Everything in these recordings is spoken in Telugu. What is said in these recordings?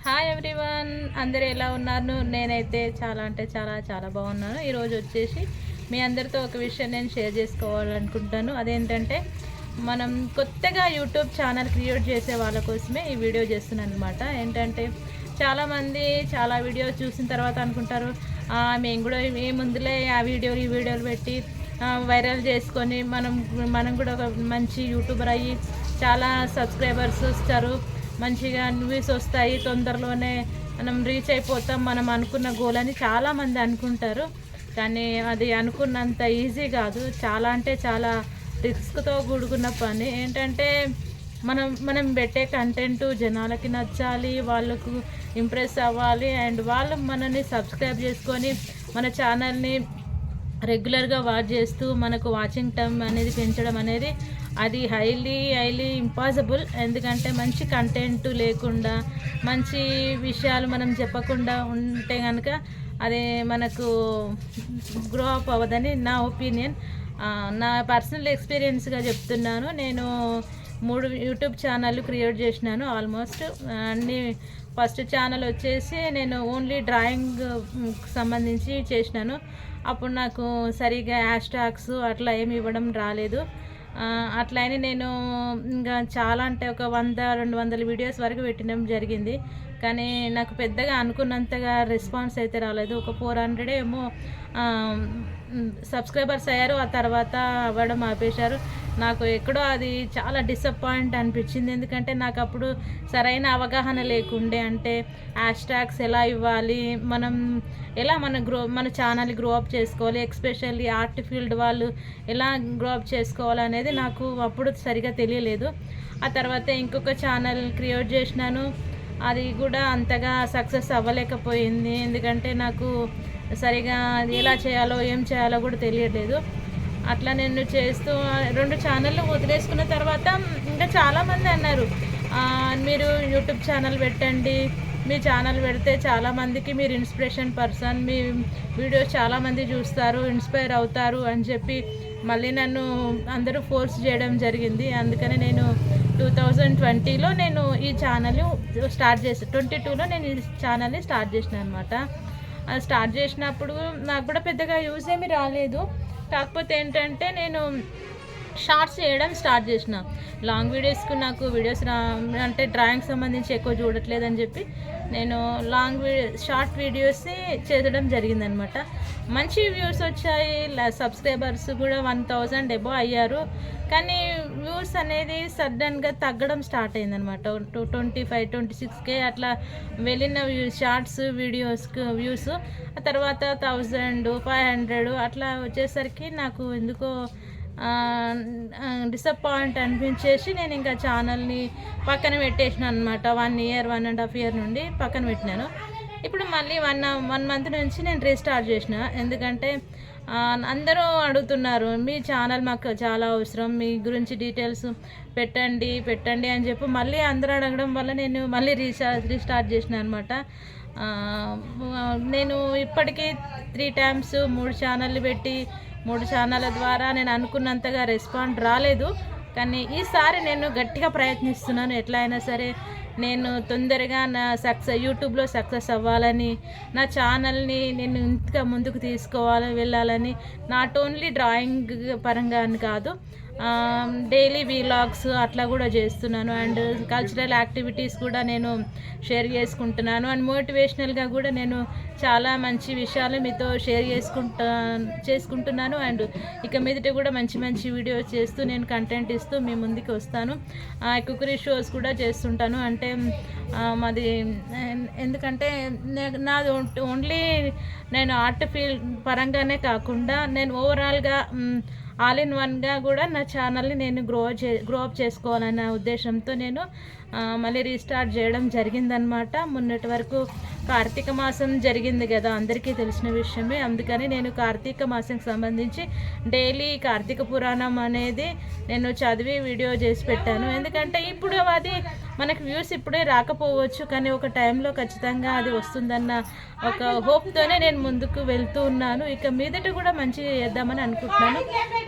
హాయ్ ఎవ్రీవన్, అందరూ ఎలా ఉన్నారు? నేనైతే చాలా అంటే చాలా చాలా బాగున్నాను. ఈరోజు వచ్చేసి మీ అందరితో ఒక విషయం నేను షేర్ చేసుకోవాలనుకుంటాను. అదేంటంటే మనం కొత్తగా యూట్యూబ్ ఛానల్ క్రియేట్ చేసే వాళ్ళ కోసమే ఈ వీడియో చేస్తున్నాను అనమాట. ఏంటంటే చాలామంది చాలా వీడియోస్ చూసిన తర్వాత అనుకుంటారు, మేము కూడా ఏముందులే ఆ ఈ వీడియోలు పెట్టి వైరల్ చేసుకొని మనం కూడా ఒక మంచి యూట్యూబర్ అయ్యి చాలా సబ్స్క్రైబర్స్ వస్తారు, మంచిగా వ్యూస్ వస్తాయి, తొందరలోనే మనం రీచ్ అయిపోతాం మనం అనుకున్న గోల్ అని చాలామంది అనుకుంటారు. కానీ అది అనుకున్నంత ఈజీ కాదు. చాలా అంటే చాలా రిస్క్తో కూడుకున్న పని. ఏంటంటే మనం పెట్టే కంటెంట్ జనాలకి నచ్చాలి, వాళ్ళకు ఇంప్రెస్ అవ్వాలి, అండ్ వాళ్ళు మనల్ని సబ్స్క్రైబ్ చేసుకొని మన ఛానల్ని రెగ్యులర్గా వాచ్ చేస్తూ మనకు వాచింగ్ టైం అనేది పెంచడం అనేది అది హైలీ ఇంపాసిబుల్. ఎందుకంటే మంచి కంటెంట్ లేకుండా మంచి విషయాలు మనం చెప్పకుండా ఉంటే కనుక అది మనకు గ్రో అప్ అవ్వదని నా ఒపీనియన్. నా పర్సనల్ ఎక్స్పీరియన్స్గా చెప్తున్నాను. నేను 3 యూట్యూబ్ ఛానళ్ళు క్రియేట్ చేసినాను ఆల్మోస్ట్ అన్నీ. ఫస్ట్ ఛానల్ వచ్చేసి నేను ఓన్లీ డ్రాయింగ్ సంబంధించి చేసినాను. అప్పుడు నాకు సరిగా హ్యాష్ ట్యాగ్స్ అట్లా ఏమి ఇవ్వడం రాలేదు. అట్లా అని నేను ఇంకా చాలా అంటే ఒక 100-200 వీడియోస్ వరకు పెట్టడం జరిగింది. కానీ నాకు పెద్దగా అనుకున్నంతగా రెస్పాన్స్ అయితే రాలేదు. ఒక 400 ఏమో సబ్స్క్రైబర్స్ అయ్యారు. ఆ తర్వాత అవ్వడం ఆపేశారు. నాకు ఎక్కడో అది చాలా డిసప్పాయింట్ అనిపించింది. ఎందుకంటే నాకు అప్పుడు సరైన అవగాహన లేకుండే. అంటే హ్యాష్ ట్యాగ్స్ ఎలా ఇవ్వాలి, మనం ఎలా మన ఛానల్ గ్రో అప్ చేసుకోవాలి, ఎస్పెషల్లీ ఆర్ట్ ఫీల్డ్ వాళ్ళు ఎలా గ్రో అప్ చేసుకోవాలి అనేది నాకు అప్పుడు సరిగా తెలియలేదు. ఆ తర్వాత ఇంకొక ఛానల్ క్రియేట్ చేసినాను. అది కూడా అంతగా సక్సెస్ అవ్వలేకపోయింది. ఎందుకంటే నాకు సరిగా ఎలా చేయాలో ఏం చేయాలో కూడా తెలియలేదు. అట్లా నేను చేస్తూ 2 ఛానళ్ళు వదిలేసుకున్న తర్వాత ఇంకా చాలామంది అన్నారు, మీరు యూట్యూబ్ ఛానల్ పెట్టండి, మీ ఛానల్ పెడితే చాలామందికి మీరు ఇన్స్పిరేషన్ పర్సన్, మీ వీడియోస్ చాలామంది చూస్తారు, ఇన్స్పైర్ అవుతారు అని చెప్పి మళ్ళీ నన్ను అందరూ ఫోర్స్ చేయడం జరిగింది. అందుకని నేను 2020లో నేను ఈ ఛానల్ స్టార్ట్ చేసి 22లో నేను ఈ ఛానల్ని స్టార్ట్ చేసిన అనమాట. అది స్టార్ట్ చేసినప్పుడు నాకు కూడా పెద్దగా యూజ్ ఏమీ రాలేదు. కాకపోతే ఏంటంటే నేను షార్ట్స్ చేయడం స్టార్ట్ చేసిన. లాంగ్ వీడియోస్కు నాకు వీడియోస్ అంటే డ్రాయింగ్ సంబంధించి ఎక్కువ చూడట్లేదని చెప్పి నేను షార్ట్ వీడియోస్ చేయడం జరిగిందనమాట. మంచి వ్యూస్ వచ్చాయి, సబ్స్క్రైబర్స్ కూడా 1000 ఎబో అయ్యారు. కానీ వ్యూస్ అనేది సడన్గా తగ్గడం స్టార్ట్ అయిందనమాట. 25-26K అట్లా వెళ్ళిన షార్ట్స్ వీడియోస్కి వ్యూస్. ఆ తర్వాత 1000-500 అట్లా వచ్చేసరికి నాకు ఎందుకో డిసప్పాయింట్ అనిపించేసి నేను ఇంకా ఛానల్ని పక్కన పెట్టేసిన అనమాట. 1.5 ఇయర్ నుండి పక్కన పెట్టినాను. ఇప్పుడు మళ్ళీ 1 మంత్ నుంచి నేను రీస్టార్ట్ చేసిన. ఎందుకంటే అందరూ అడుగుతున్నారు, మీ ఛానల్ మాకు చాలా అవసరం, మీ గురించి డీటెయిల్స్ పెట్టండి అని చెప్పి మళ్ళీ అందరూ అడగడం వల్ల నేను మళ్ళీ రీస్టార్ట్ చేసిన అనమాట. నేను ఇప్పటికీ 3 టైమ్స్ 3 ఛానళ్ళు పెట్టి 3 ఛానళ్ళ ద్వారా నేను అనుకున్నంతగా రెస్పాండ్ రాలేదు. కానీ ఈసారి నేను గట్టిగా ప్రయత్నిస్తున్నాను. ఎట్లా అయినా సరే నేను తొందరగా నా యూట్యూబ్లో సక్సెస్ అవ్వాలని, నా ఛానల్ని నేను ఇంకా ముందుకు వెళ్ళాలని, నాట్ ఓన్లీ డ్రాయింగ్ పరంగా అని కాదు, డైలీ వీలాగ్స్ అట్లా కూడా చేస్తున్నాను. అండ్ కల్చరల్ యాక్టివిటీస్ కూడా నేను షేర్ చేసుకుంటున్నాను. అండ్ మోటివేషనల్గా కూడా నేను చాలా మంచి విషయాలు మీతో షేర్ చేసుకుంటున్నాను. అండ్ ఇక మీదట కూడా మంచి వీడియోస్ చేస్తూ నేను కంటెంట్ ఇస్తూ మీ ముందుకు వస్తాను. కుకరీ షోస్ కూడా చేస్తుంటాను. అంటే మాది ఎందుకంటే నాది ఓన్లీ నేను ఆర్ట్ ఫీల్డ్ పరంగానే కాకుండా నేను ఓవరాల్గా ఆల్ ఇన్ వన్గా కూడా నా ఛానల్ని నేను గ్రో అప్ చేసుకోవాలన్న ఉద్దేశంతో నేను మళ్ళీ రీస్టార్ట్ చేయడం జరిగిందనమాట. మొన్నటి వరకు కార్తీక మాసం జరిగింది కదా, అందరికీ తెలిసిన విషయమే. అందుకని నేను కార్తీక మాసంకి సంబంధించి డైలీ కార్తీక పురాణం అనేది నేను చదివి వీడియో చేసి పెట్టాను. ఎందుకంటే ఇప్పుడు అది మనకు వ్యూస్ ఇప్పుడే రాకపోవచ్చు, కానీ ఒక టైంలో ఖచ్చితంగా అది వస్తుందన్న ఒక హోప్తోనే నేను ముందుకు వెళ్తూ ఉన్నాను. ఇక మీదట కూడా మంచిగా చేద్దామని అనుకుంటున్నాను.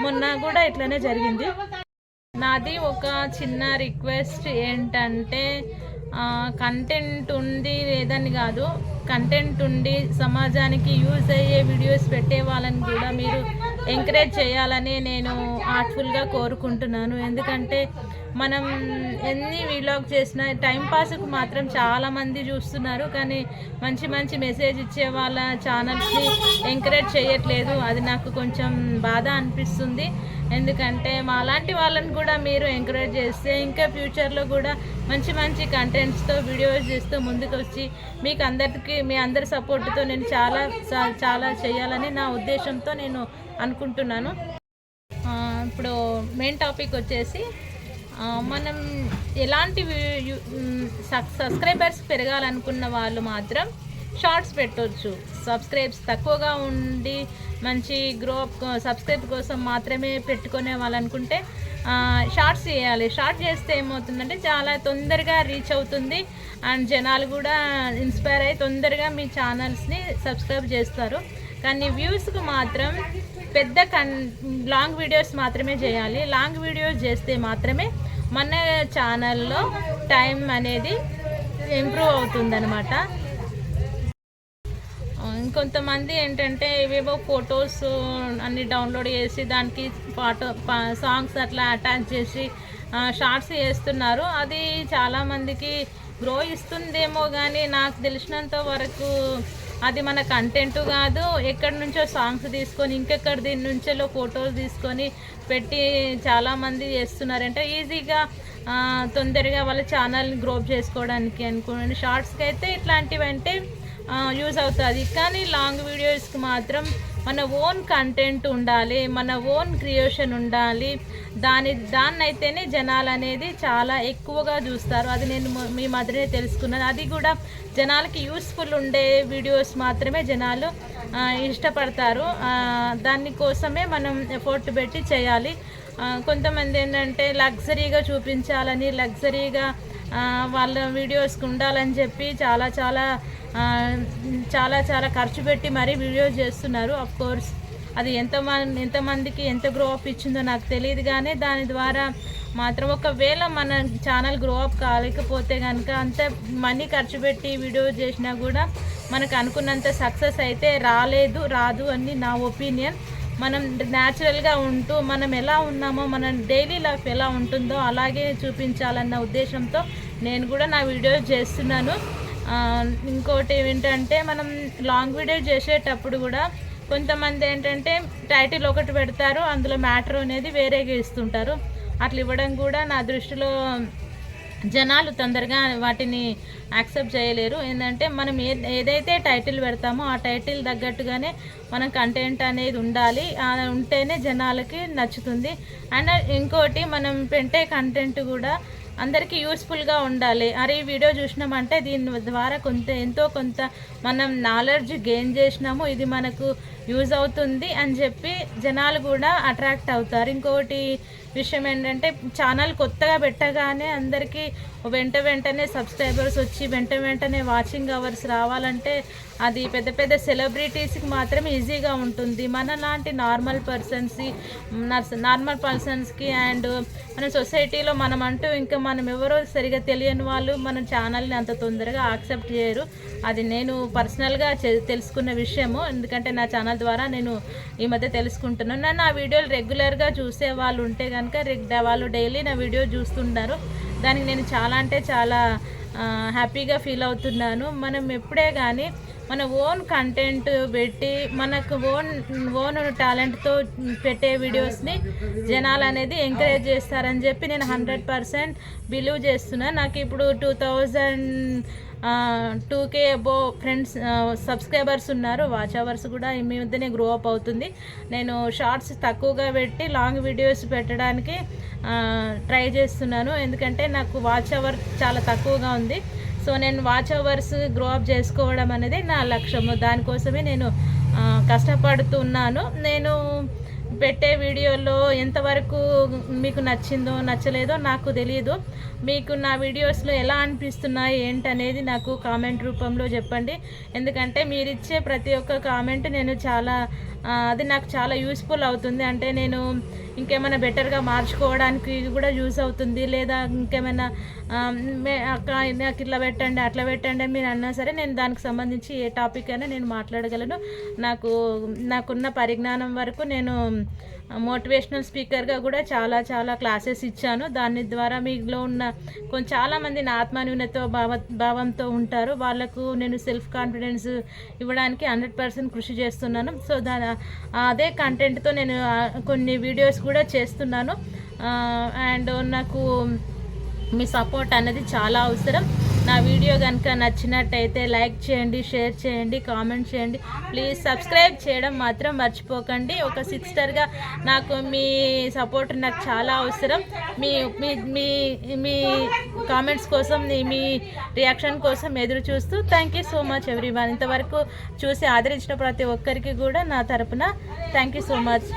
మొన్న కూడా ఇట్లానే జరిగింది. నాది ఒక చిన్న రిక్వెస్ట్ ఏంటంటే కంటెంట్ ఉంది లేదని కాదు, కంటెంట్ ఉండి సమాజానికి యూజ్ అయ్యే వీడియోస్ పెట్టే వాళ్ళని కూడా మీరు ఎంకరేజ్ చేయాలని నేను హార్ట్ఫుల్గా కోరుకుంటున్నాను. ఎందుకంటే మనం ఎన్ని వీలాగ్ చేసినా టైంపాస్కి మాత్రం చాలామంది చూస్తున్నారు, కానీ మంచి మంచి మెసేజ్ ఇచ్చే వాళ్ళ ఛానల్స్ని ఎంకరేజ్ చేయట్లేదు. అది నాకు కొంచెం బాధ అనిపిస్తుంది. ఎందుకంటే మాలాంటి వాళ్ళని కూడా మీరు ఎంకరేజ్ చేస్తే ఇంకా ఫ్యూచర్లో కూడా మంచి మంచి కంటెంట్స్తో వీడియోస్ చేస్తూ ముందుకు వచ్చి మీకు అందరికీ మీ అందరి సపోర్ట్తో నేను చాలా చాలా చేయాలని నా ఉద్దేశంతో నేను అనుకుంటున్నాను. ఇప్పుడు మెయిన్ టాపిక్ వచ్చేసి మనం ఎలాంటి సబ్స్క్రైబర్స్ పెరగాలనుకున్న వాళ్ళు మాత్రం షార్ట్స్ పెట్టవచ్చు. సబ్స్క్రైబ్స్ తక్కువగా ఉండి మంచి సబ్స్క్రైబ్ కోసం మాత్రమే పెట్టుకునే వాళ్ళు అనుకుంటే షార్ట్స్ చేయాలి. షార్ట్ చేస్తే ఏమవుతుందంటే చాలా తొందరగా రీచ్ అవుతుంది అండ్ జనాలు కూడా ఇన్స్పైర్ అయ్యి తొందరగా మీ ఛానల్స్ని సబ్స్క్రైబ్ చేస్తారు. కానీ వ్యూస్కి మాత్రం పెద్ద లాంగ్ వీడియోస్ మాత్రమే చేయాలి. లాంగ్ వీడియోస్ చేస్తే మాత్రమే మన ఛానల్లో టైం అనేది ఇంప్రూవ్ అవుతుందన్నమాట. ఇంకొంతమంది ఏంటంటే ఇవేవో ఫొటోస్ అన్ని డౌన్లోడ్ చేసి దానికి సాంగ్స్ అట్లా అటాచ్ చేసి షార్ట్స్ చేస్తున్నారు. అది చాలామందికి గ్రో ఇస్తుందేమో కానీ నాకు తెలిసినంత వరకు అది మన కంటెంట్ కాదు. ఎక్కడి నుంచో సాంగ్స్ తీసుకొని ఇంకెక్కడి నుంచో ఫొటోస్ తీసుకొని పెట్టి చాలామంది చేస్తున్నారంటే ఈజీగా తొందరగా వాళ్ళ ఛానల్ని గ్రో చేసుకోవడానికి అనుకోండి. షార్ట్స్కి అయితే ఇట్లాంటివంటే యూజ్ అవుతుంది, కానీ లాంగ్ వీడియోస్కి మాత్రం మన ఓన్ కంటెంట్ ఉండాలి, మన ఓన్ క్రియేషన్ ఉండాలి. దాన్నైతేనే జనాలు అనేది చాలా ఎక్కువగా చూస్తారు. అది నేను మీ మధ్యనే తెలుసుకున్నాను. అది కూడా జనాలకి యూస్ఫుల్ ఉండే వీడియోస్ మాత్రమే జనాలు ఇష్టపడతారు. దానికోసమే మనం ఎఫర్ట్ పెట్టి చేయాలి. కొంతమంది ఏంటంటే లగ్జరీగా చూపించాలని, లగ్జరీగా వాళ్ళ వీడియోస్కి ఉండాలని చెప్పి చాలా చాలా చాలా చాలా ఖర్చు పెట్టి మరీ వీడియోస్ చేస్తున్నారు. ఆఫ్ కోర్స్ అది ఎంతమందికి ఎంత గ్రో అప్ ఇచ్చిందో నాకు తెలియదు, కానీ దాని ద్వారా మాత్రం ఒకవేళ మన ఛానల్ గ్రో అప్ కాలేకపోతే కనుక అంత మనీ ఖర్చు పెట్టి వీడియో చేసినా కూడా మనకు అనుకున్నంత సక్సెస్ అయితే రాదు అని నా ఒపీనియన్. మనం న్యాచురల్గా ఉంటూ మనం ఎలా ఉన్నామో మన డైలీ లైఫ్ ఎలా ఉంటుందో అలాగే చూపించాలన్న ఉద్దేశంతో నేను కూడా నా వీడియోస్ చేస్తున్నాను. ఇంకోటి ఏంటంటే మనం లాంగ్ వీడియో చేసేటప్పుడు కూడా కొంతమంది ఏంటంటే టైటిల్ ఒకటి పెడతారు, అందులో మ్యాటర్ అనేది వేరేగా ఇస్తుంటారు. అట్లా ఇవ్వడం కూడా నా దృష్టిలో జనాలు తొందరగా వాటిని యాక్సెప్ట్ చేయలేరు. ఏంటంటే మనం ఏదైతే టైటిల్ పెడతామో ఆ టైటిల్ తగ్గట్టుగానే మన కంటెంట్ అనేది ఉండాలి, ఉంటేనే జనాలకి నచ్చుతుంది. అండ్ ఇంకోటి మనం పెట్టే కంటెంట్ కూడా అందరికీ యూస్ఫుల్గా ఉండాలి. అరే ఈ వీడియో చూసినామంటే దీని ద్వారా ఎంతో కొంత మనం నాలెడ్జ్ గెయిన్ చేసినాము, ఇది మనకు యూజ్ అవుతుంది అని చెప్పి జనాలు కూడా అట్రాక్ట్ అవుతారు. ఇంకోటి విషయం ఏంటంటే ఛానల్ కొత్తగా పెట్టగానే అందరికీ వెంటనే సబ్స్క్రైబర్స్ వచ్చి వెంటనే వాచింగ్ అవర్స్ రావాలంటే అది పెద్ద పెద్ద సెలబ్రిటీస్కి మాత్రం ఈజీగా ఉంటుంది. మనలాంటి నార్మల్ పర్సన్స్కి అండ్ మన సొసైటీలో మనం అంటూ ఇంకా మనం ఎవరో సరిగా తెలియని వాళ్ళు మన ఛానల్ని అంత తొందరగా యాక్సెప్ట్ చేయరు. అది నేను పర్సనల్గా తెలుసుకున్న విషయము. ఎందుకంటే నా ఛానల్ ద్వారా నేను ఈ మధ్య తెలుసుకుంటున్నాను. నన్ను ఆ వీడియోలు రెగ్యులర్గా చూసే వాళ్ళు ఉంటే కనుక వాళ్ళు డైలీ నా వీడియో చూస్తున్నారు. దానికి నేను చాలా అంటే చాలా హ్యాపీగా ఫీల్ అవుతున్నాను. మనం ఎప్పుడే కానీ మన ఓన్ కంటెంట్ పెట్టి మనకు ఓన్ టాలెంట్తో పెట్టే వీడియోస్ని జనాలు అనేది ఎంకరేజ్ చేస్తారని చెప్పి నేను 100% బిలీవ్ చేస్తున్నాను. నాకు ఇప్పుడు 2,002K అబో ఫ్రెండ్స్ సబ్స్క్రైబర్స్ ఉన్నారు. వాచ్ అవర్స్ కూడా ఈ మధ్యనే గ్రో అప్ అవుతుంది. నేను షార్ట్స్ తక్కువగా పెట్టి లాంగ్ వీడియోస్ పెట్టడానికి ట్రై చేస్తున్నాను. ఎందుకంటే నాకు వాచ్ అవర్ చాలా తక్కువగా ఉంది. సో నేను వాచ్ అవర్స్ గ్రో అప్ చేసుకోవడం అనేది నా లక్ష్యము. దానికోసమే నేను కష్టపడుతున్నాను. నేను పెట్టే వీడియోలో ఎంతవరకు మీకు నచ్చిందో నచ్చలేదో నాకు తెలియదు. మీకు నా వీడియోస్లో ఎలా అనిపిస్తున్నాయి ఏంటనేది నాకు కామెంట్ రూపంలో చెప్పండి. ఎందుకంటే మీరు ఇచ్చే ప్రతి ఒక్క కామెంట్ నేను అది నాకు చాలా యూస్ఫుల్ అవుతుంది. అంటే నేను ఇంకేమైనా బెటర్గా మార్చుకోవడానికి కూడా యూస్ అవుతుంది. లేదా ఇంకేమైనా అక్క నాకు ఇట్లా పెట్టండి అట్లా పెట్టండి అని మీరు అన్నా సరే నేను దానికి సంబంధించి ఏ టాపిక్ అయినా నేను మాట్లాడగలను. నాకున్న పరిజ్ఞానం వరకు నేను మోటివేషనల్ స్పీకర్గా కూడా చాలా క్లాసెస్ ఇచ్చాను. దాని ద్వారా మీలో ఉన్న చాలామంది నా ఆత్మన్యూనత భావంతో ఉంటారు. వాళ్ళకు నేను సెల్ఫ్ కాన్ఫిడెన్స్ ఇవ్వడానికి 100% కృషి చేస్తున్నాను. సో అదే కంటెంట్తో నేను కొన్ని వీడియోస్ కూడా చేస్తున్నాను. అండ్ నాకు మీ సపోర్ట్ అనేది చాలా అవసరం. నా వీడియో కనుక నచ్చినట్టయితే లైక్ చేయండి, షేర్ చేయండి, కామెంట్ చేయండి. ప్లీజ్ సబ్స్క్రైబ్ చేయడం మాత్రం మర్చిపోకండి. ఒక సిస్టర్గా నాకు మీ సపోర్ట్ నాకు చాలా అవసరం. మీ మీ మీ కామెంట్స్ కోసం, మీ రియాక్షన్ కోసం ఎదురు చూస్తూ thank you so much everyone. ఇంతవరకు చూసి ఆదరించిన ప్రతి ఒక్కరికి కూడా నా తరపున థ్యాంక్ యూ సో మచ్.